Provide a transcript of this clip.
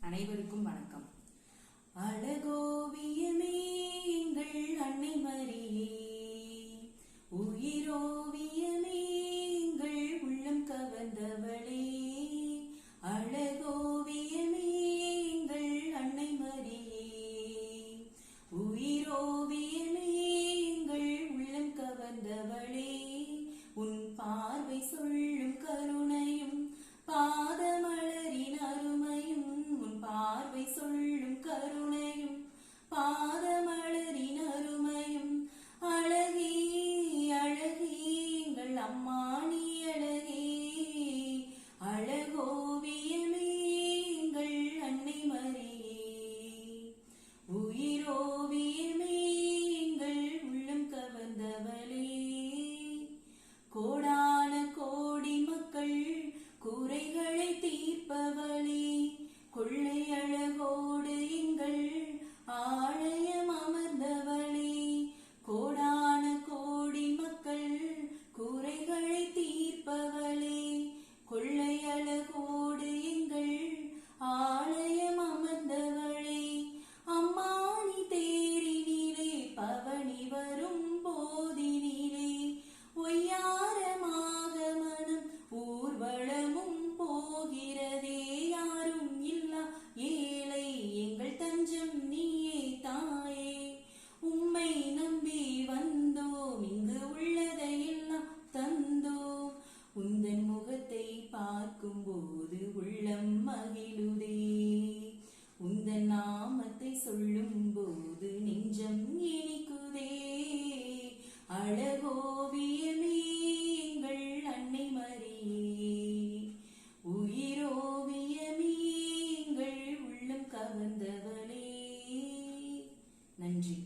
அனைவருக்கும் வணக்கம். அழகோவியமே எங்கள் அன்னை மரியே, உயிரோவியமே எங்கள் உள்ளம் கவர்ந்தவளே. அழகோவியமே எங்கள் அன்னை மரியே, உயிரோவியமே எங்கள் உள்ளம் கவர்ந்தவளே. உன் பார்வை சொல்லும் கருணையும் பாதமலரின் அருமையும், உன் பார்வை சொல்லும் கருணையும் பாதமலரின் அருமையும். அழகே அழகே எங்கள் அம்மா நீ அழகே, அழகோவியமே எங்கள் அன்னை மரியே, உயிரோவியமே எங்கள் உள்ளம் கவர்ந்தவளே. கோடான கோடி மக்கள் குறைகளை தீர்ப்பவளே, கொள்ளை அழகோடு எங்கள் ஆலயம் அமர்ந்தவளே. கோடான கோடி மக்கள் குறைகளை தீர்ப்பவளே, கொள்ளை அழகோடு எங்கள் ஆலயம் அமர்ந்தவளே. அம்மானி தேரினிலே பவனி வரும் போதினிலே, ஒய்யாரமாக மனம் ஊர்வலமும் போகிறதே. யாரும் இல்லா ஏழை எங்கள் தஞ்சம் நீயே தாயே, உம்மை நம்பி வந்தோம், இங்கு உள்ளதையெல்லாம் தந்தோம். உந்தன் முகத்தை பார்க்கும் போது உள்ளம் மகிழுதே, உந்தன் நாமத்தை சொல்லும் போது நெஞ்சம் இனிக்குதே. அழகோவியமே எங்கள் அன்னை மரியே, உயிரோவியமே எங்கள் உள்ளம் கவர்ந்தவளே. நன்றி.